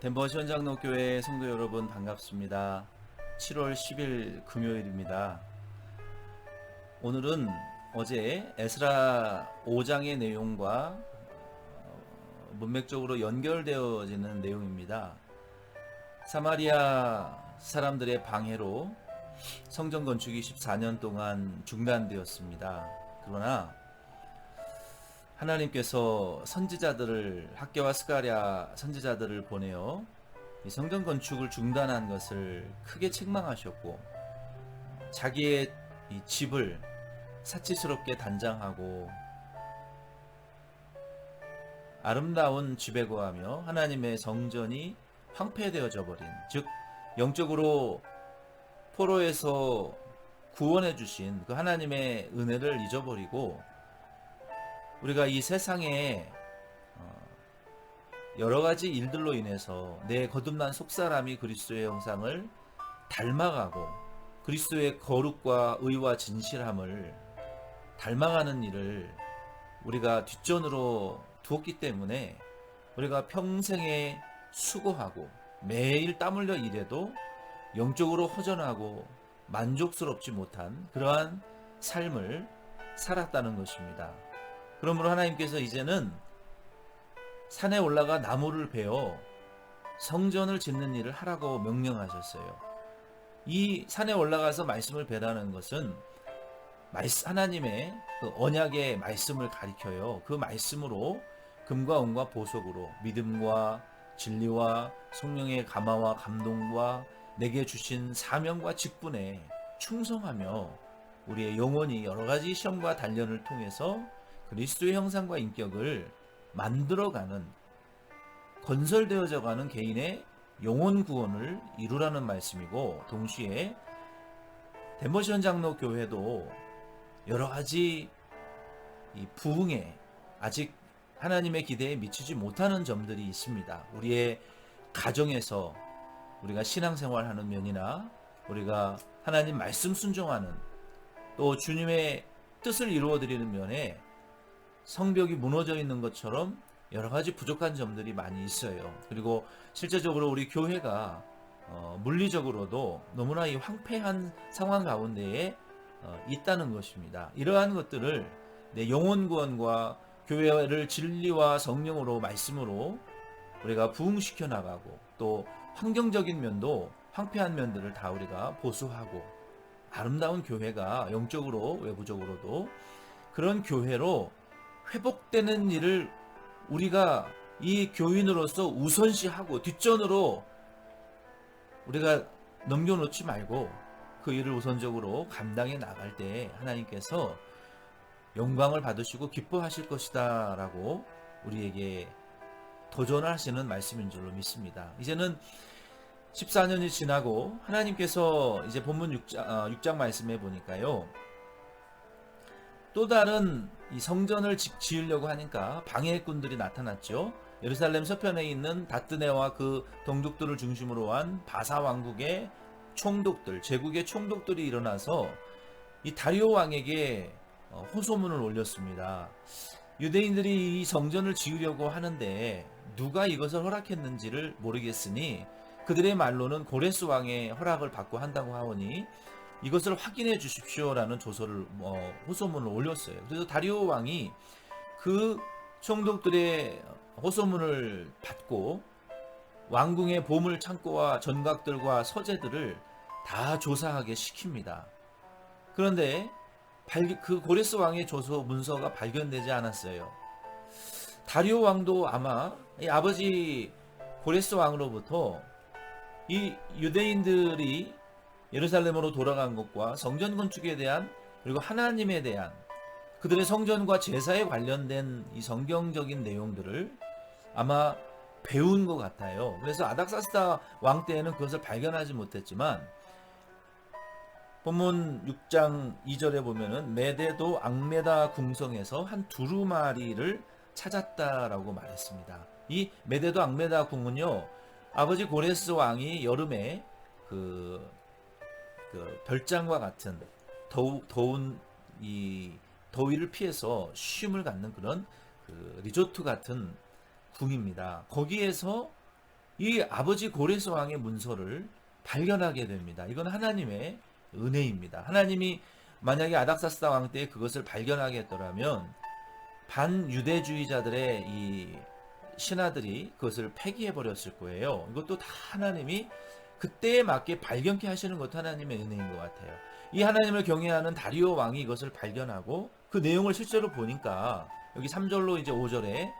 덴버 시원장로교회 성도 여러분 반갑습니다. 7월 10일 금요일입니다. 오늘은 어제 에스라 5장의 내용과 문맥적으로 연결되어지는 내용입니다. 사마리아 사람들의 방해로 성전 건축이 14년 동안 중단되었습니다. 그러나 하나님께서 선지자들을 학개와 스가랴 선지자들을 보내어 이 성전 건축을 중단한 것을 크게 책망하셨고 자기의 이 집을 사치스럽게 단장하고 아름다운 집에 거하며 하나님의 성전이 황폐되어져 버린, 즉 영적으로 포로에서 구원해 주신 그 하나님의 은혜를 잊어버리고 우리가 이 세상에 여러 가지 일들로 인해서 내 거듭난 속사람이 그리스도의 형상을 닮아가고 그리스도의 거룩과 의와 진실함을 닮아가는 일을 우리가 뒷전으로 두었기 때문에 우리가 평생에 수고하고 매일 땀 흘려 일해도 영적으로 허전하고 만족스럽지 못한 그러한 삶을 살았다는 것입니다. 그러므로 하나님께서 이제는 산에 올라가 나무를 베어 성전을 짓는 일을 하라고 명령하셨어요. 이 산에 올라가서 말씀을 베라는 것은 하나님의 그 언약의 말씀을 가리켜요. 그 말씀으로 금과 은과 보석으로 믿음과 진리와 성령의 감화와 감동과 내게 주신 사명과 직분에 충성하며 우리의 영혼이 여러 가지 시험과 단련을 통해서 그리스도의 형상과 인격을 만들어가는, 건설되어져가는 개인의 영혼 구원을 이루라는 말씀이고, 동시에 덴버 시원장로교회도 여러 가지 이 부흥에 아직 하나님의 기대에 미치지 못하는 점들이 있습니다. 우리의 가정에서 우리가 신앙생활하는 면이나 우리가 하나님 말씀 순종하는, 또 주님의 뜻을 이루어드리는 면에 성벽이 무너져 있는 것처럼 여러 가지 부족한 점들이 많이 있어요. 그리고 실제적으로 우리 교회가 물리적으로도 너무나 이 황폐한 상황 가운데에 있다는 것입니다. 이러한 것들을 내 영혼 구원과 교회를 진리와 성령으로 말씀으로 우리가 부흥시켜 나가고, 또 환경적인 면도 황폐한 면들을 다 우리가 보수하고 아름다운 교회가 영적으로 외부적으로도 그런 교회로 회복되는 일을 우리가 이 교인으로서 우선시하고 뒷전으로 우리가 넘겨놓지 말고 그 일을 우선적으로 감당해 나갈 때 하나님께서 영광을 받으시고 기뻐하실 것이다 라고 우리에게 도전하시는 말씀인 줄로 믿습니다. 이제는 14년이 지나고 하나님께서 이제 본문 6장 말씀해 보니까요, 또 다른 이 성전을 지으려고 하니까 방해꾼들이 나타났죠. 예루살렘 서편에 있는 다뜨네와 그 동족들을 중심으로 한 바사 왕국의 총독들, 제국의 총독들이 일어나서 이 다리오 왕에게 호소문을 올렸습니다. 유대인들이 이 성전을 지으려고 하는데 누가 이것을 허락했는지를 모르겠으니 그들의 말로는 고레스 왕의 허락을 받고 한다고 하오니 이것을 확인해 주십시오라는 호소문을 올렸어요. 그래서 다리오 왕이 그 총독들의 호소문을 받고 왕궁의 보물 창고와 전각들과 서재들을 다 조사하게 시킵니다. 그런데 그 고레스 왕의 조서 문서가 발견되지 않았어요. 다리오 왕도 아마 이 아버지 고레스 왕으로부터 이 유대인들이 예루살렘으로 돌아간 것과 성전 건축에 대한, 그리고 하나님에 대한 그들의 성전과 제사에 관련된 이 성경적인 내용들을 아마 배운 것 같아요. 그래서 아닥사스다 왕 때에는 그것을 발견하지 못했지만 본문 6장 2절에 보면은 메데도 앙메다 궁성에서 한 두루마리를 찾았다라고 말했습니다. 이 메데도 앙메다 궁은요, 아버지 고레스 왕이 여름에 그 별장과 같은 더운 이 더위를 피해서 쉼을 갖는 그런 리조트 같은 궁입니다. 거기에서 이 아버지 고레스 왕의 문서를 발견하게 됩니다. 이건 하나님의 은혜입니다. 하나님이 만약에 아닥사스다 왕 때 그것을 발견하게 했더라면 반유대주의자들의 이 신하들이 그것을 폐기해 버렸을 거예요. 이것도 다 하나님이 그때에 맞게 발견케 하시는 것도 하나님의 은혜인 것 같아요. 이 하나님을 경외하는 다리오 왕이 이것을 발견하고 그 내용을 실제로 보니까 여기 3절로 이제 5절에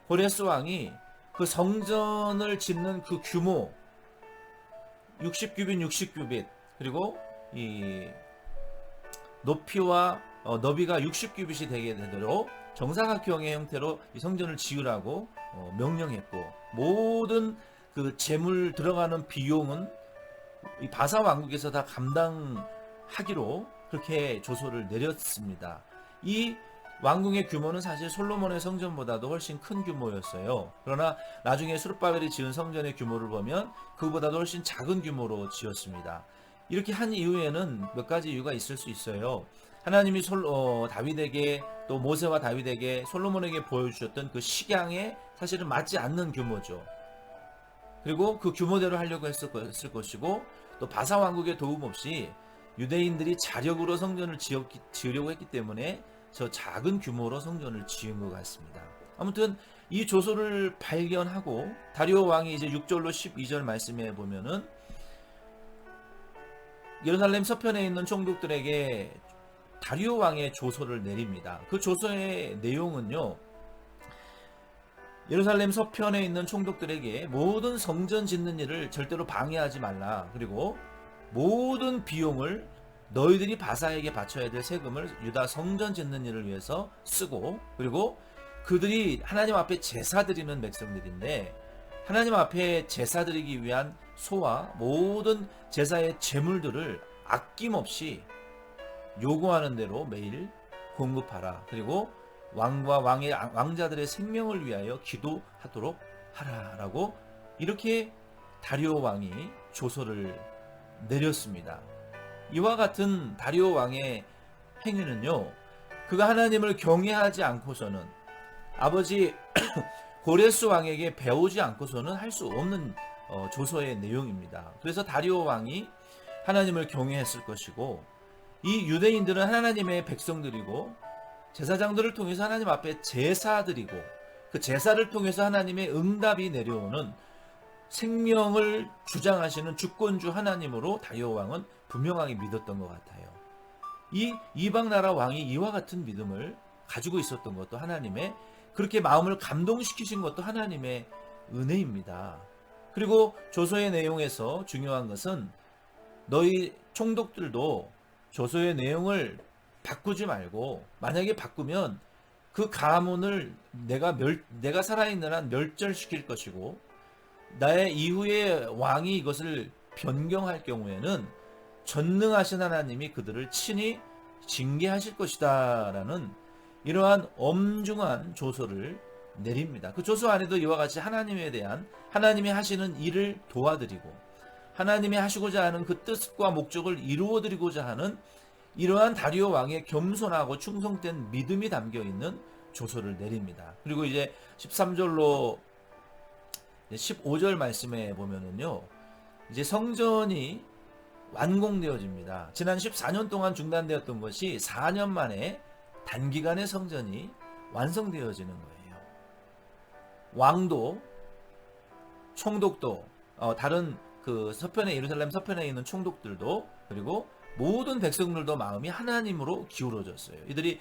고레스 왕이 그 성전을 짓는 그 규모 60규빗 60규빗 그리고 이 높이와 너비가 60규빗이 되게 되도록 정사각형의 형태로 이 성전을 지으라고 명령했고, 모든 그 재물 들어가는 비용은 이 바사 왕국에서 다 감당하기로 그렇게 조서를 내렸습니다. 이 왕궁의 규모는 사실 솔로몬의 성전보다도 훨씬 큰 규모였어요. 그러나 나중에 수르바벨이 지은 성전의 규모를 보면 그보다도 훨씬 작은 규모로 지었습니다. 이렇게 한 이유에는 몇 가지 이유가 있을 수 있어요. 하나님이 다윗에게, 또 모세와 다윗에게, 솔로몬에게 보여주셨던 그 식양에 사실은 맞지 않는 규모죠. 그리고 그 규모대로 하려고 했을 것이고, 또 바사 왕국의 도움 없이 유대인들이 자력으로 성전을 지으려고 했기 때문에 저 작은 규모로 성전을 지은 것 같습니다. 아무튼 이 조서를 발견하고 다리오 왕이 이제 6절로 12절 말씀에 보면은 예루살렘 서편에 있는 총독들에게 다리오 왕의 조서를 내립니다. 그 조서의 내용은요, 예루살렘 서편에 있는 총독들에게 모든 성전 짓는 일을 절대로 방해하지 말라. 그리고 모든 비용을 너희들이 바사에게 바쳐야 될 세금을 유다 성전 짓는 일을 위해서 쓰고, 그리고 그들이 하나님 앞에 제사 드리는 백성들인데 하나님 앞에 제사 드리기 위한 소와 모든 제사의 제물들을 아낌없이 요구하는 대로 매일 공급하라. 그리고 왕과 왕자들의 생명을 위하여 기도하도록 하라라고 이렇게 다리오 왕이 조서를 내렸습니다. 이와 같은 다리오 왕의 행위는요, 그가 하나님을 경외하지 않고서는, 아버지 고레스 왕에게 배우지 않고서는 할 수 없는 조서의 내용입니다. 그래서 다리오 왕이 하나님을 경외했을 것이고, 이 유대인들은 하나님의 백성들이고 제사장들을 통해서 하나님 앞에 제사드리고, 그 제사를 통해서 하나님의 응답이 내려오는 생명을 주장하시는 주권주 하나님으로 다리오 왕은 분명하게 믿었던 것 같아요. 이 이방 나라 왕이 이와 같은 믿음을 가지고 있었던 것도 하나님의, 그렇게 마음을 감동시키신 것도 하나님의 은혜입니다. 그리고 조서의 내용에서 중요한 것은 너희 총독들도 조서의 내용을 바꾸지 말고, 만약에 바꾸면 그 가문을 내가 살아있는 한 멸절시킬 것이고, 나의 이후의 왕이 이것을 변경할 경우에는 전능하신 하나님이 그들을 친히 징계하실 것이다 라는 이러한 엄중한 조서를 내립니다. 그 조서 안에도 이와 같이 하나님에 대한, 하나님이 하시는 일을 도와드리고 하나님이 하시고자 하는 그 뜻과 목적을 이루어드리고자 하는 이러한 다리오 왕의 겸손하고 충성된 믿음이 담겨있는 조서를 내립니다. 그리고 이제 13절로 15절 말씀에 보면은요, 이제 성전이 완공되어집니다. 지난 14년 동안 중단되었던 것이 4년 만에 단기간에 성전이 완성되어지는 거예요. 왕도, 총독도, 다른 그 서편에, 예루살렘 서편에 있는 총독들도, 그리고 모든 백성들도 마음이 하나님으로 기울어졌어요. 이들이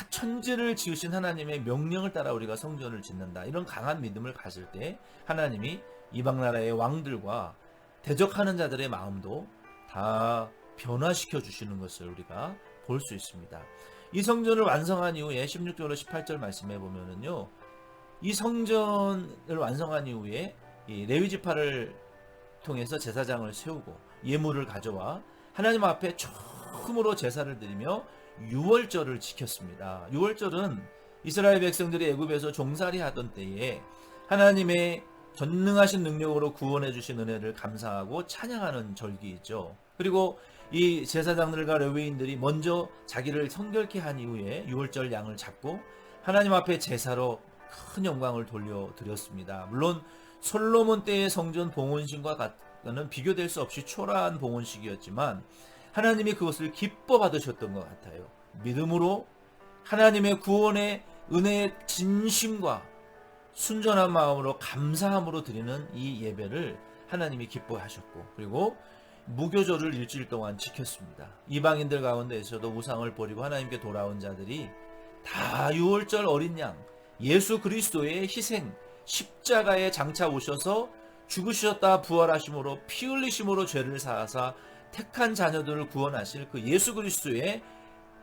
천지를 지으신 하나님의 명령을 따라 우리가 성전을 짓는다, 이런 강한 믿음을 가질 때 하나님이 이방 나라의 왕들과 대적하는 자들의 마음도 다 변화시켜 주시는 것을 우리가 볼 수 있습니다. 이 성전을 완성한 이후에 16절로 18절 말씀해 보면은요, 이 성전을 완성한 이후에 이 레위 지파를 통해서 제사장을 세우고 예물을 가져와 하나님 앞에 처음으로 제사를 드리며 유월절을 지켰습니다. 유월절은 이스라엘 백성들이 애굽에서 종살이 하던 때에 하나님의 전능하신 능력으로 구원해 주신 은혜를 감사하고 찬양하는 절기이죠. 그리고 이 제사장들과 레위인들이 먼저 자기를 성결케 한 이후에 유월절 양을 잡고 하나님 앞에 제사로 큰 영광을 돌려드렸습니다. 물론 솔로몬 때의 성전 봉헌식과 같은 비교될 수 없이 초라한 봉헌식이었지만 하나님이 그것을 기뻐 받으셨던 것 같아요. 믿음으로 하나님의 구원의 은혜의 진심과 순전한 마음으로 감사함으로 드리는 이 예배를 하나님이 기뻐하셨고, 그리고 무교절을 일주일 동안 지켰습니다. 이방인들 가운데에서도 우상을 버리고 하나님께 돌아온 자들이 다 유월절 어린 양 예수 그리스도의 희생 십자가에 장차 오셔서 죽으셨다 부활하심으로 피 흘리심으로 죄를 사하사 택한 자녀들을 구원하실 그 예수 그리스도의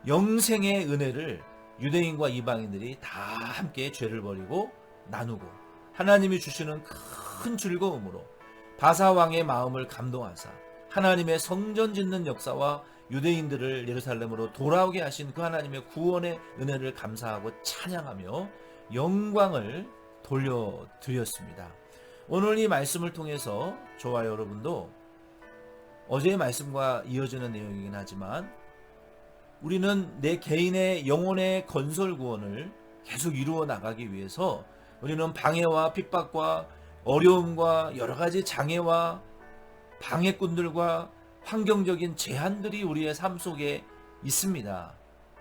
영생의 은혜를 유대인과 이방인들이 다 함께 죄를 버리고 나누고 하나님이 주시는 큰 즐거움으로 바사왕의 마음을 감동하사 하나님의 성전 짓는 역사와 유대인들을 예루살렘으로 돌아오게 하신 그 하나님의 구원의 은혜를 감사하고 찬양하며 영광을 돌려드렸습니다. 오늘 이 말씀을 통해서 저와 여러분도 어제의 말씀과 이어지는 내용이긴 하지만 우리는 내 개인의 영혼의 건설 구원을 계속 이루어 나가기 위해서 우리는 방해와 핍박과 어려움과 여러 가지 장애와 방해꾼들과 환경적인 제한들이 우리의 삶 속에 있습니다.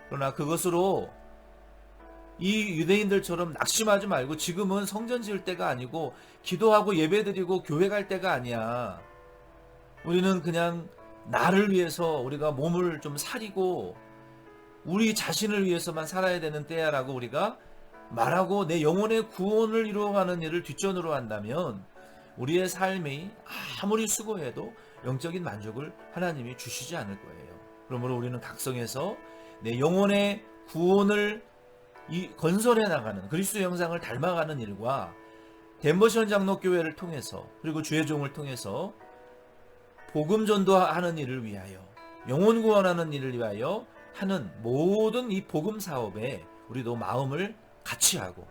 그러나 그것으로 이 유대인들처럼 낙심하지 말고 지금은 성전 지을 때가 아니고 기도하고 예배드리고 교회 갈 때가 아니야. 우리는 그냥 나를 위해서 우리가 몸을 좀 사리고 우리 자신을 위해서만 살아야 되는 때야라고 우리가 말하고 내 영혼의 구원을 이루어가는 일을 뒷전으로 한다면 우리의 삶이 아무리 수고해도 영적인 만족을 하나님이 주시지 않을 거예요. 그러므로 우리는 각성해서 내 영혼의 구원을 건설해 나가는 그리스도 형상을 닮아가는 일과 덴버시원 장로교회를 통해서 그리고 주의 종을 통해서 복음 전도하는 일을 위하여 영혼 구원하는 일을 위하여 하는 모든 이 복음 사업에 우리도 마음을 같이 하고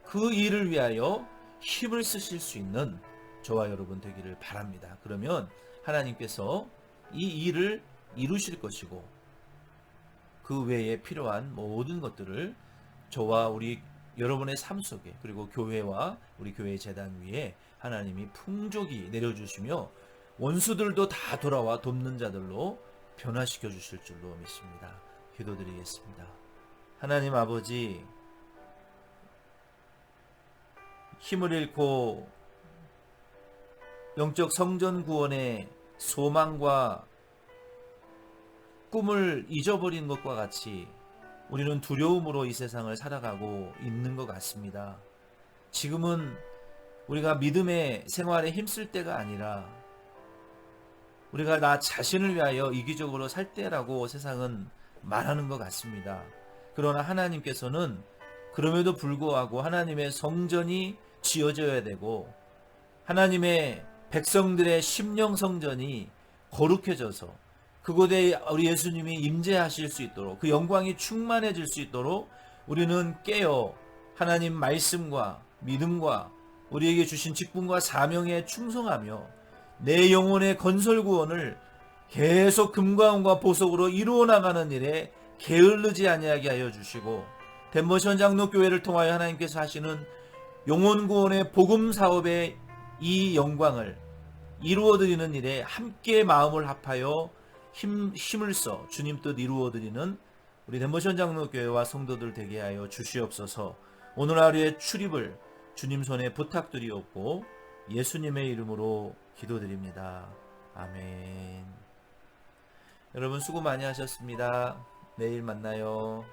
그 일을 위하여 힘을 쓰실 수 있는 저와 여러분 되기를 바랍니다. 그러면 하나님께서 이 일을 이루실 것이고 그 외에 필요한 모든 것들을 저와 우리 여러분의 삶 속에 그리고 교회와 우리 교회 재단 위에 하나님이 풍족이 내려주시며 원수들도 다 돌아와 돕는 자들로 변화시켜 주실 줄로 믿습니다. 기도드리겠습니다. 하나님 아버지, 힘을 잃고 영적 성전 구원의 소망과 꿈을 잊어버린 것과 같이 우리는 두려움으로 이 세상을 살아가고 있는 것 같습니다. 지금은 우리가 믿음의 생활에 힘쓸 때가 아니라 우리가 나 자신을 위하여 이기적으로 살 때라고 세상은 말하는 것 같습니다. 그러나 하나님께서는 그럼에도 불구하고 하나님의 성전이 지어져야 되고 하나님의 백성들의 심령 성전이 거룩해져서 그곳에 우리 예수님이 임재하실 수 있도록 그 영광이 충만해질 수 있도록 우리는 깨어 하나님 말씀과 믿음과 우리에게 주신 직분과 사명에 충성하며 내 영혼의 건설 구원을 계속 금과 은과 보석으로 이루어 나가는 일에 게을르지 아니하게 하여 주시고 덴버시원 장로교회를 통하여 하나님께서 하시는 영혼 구원의 복음 사업의 이 영광을 이루어드리는 일에 함께 마음을 합하여 힘을 써 주님 뜻 이루어드리는 우리 덴버시원 장로교회와 성도들 되게 하여 주시옵소서. 오늘 하루의 출입을 주님 손에 부탁드리옵고 예수님의 이름으로 기도드립니다. 아멘. 여러분 수고 많이 하셨습니다. 내일 만나요.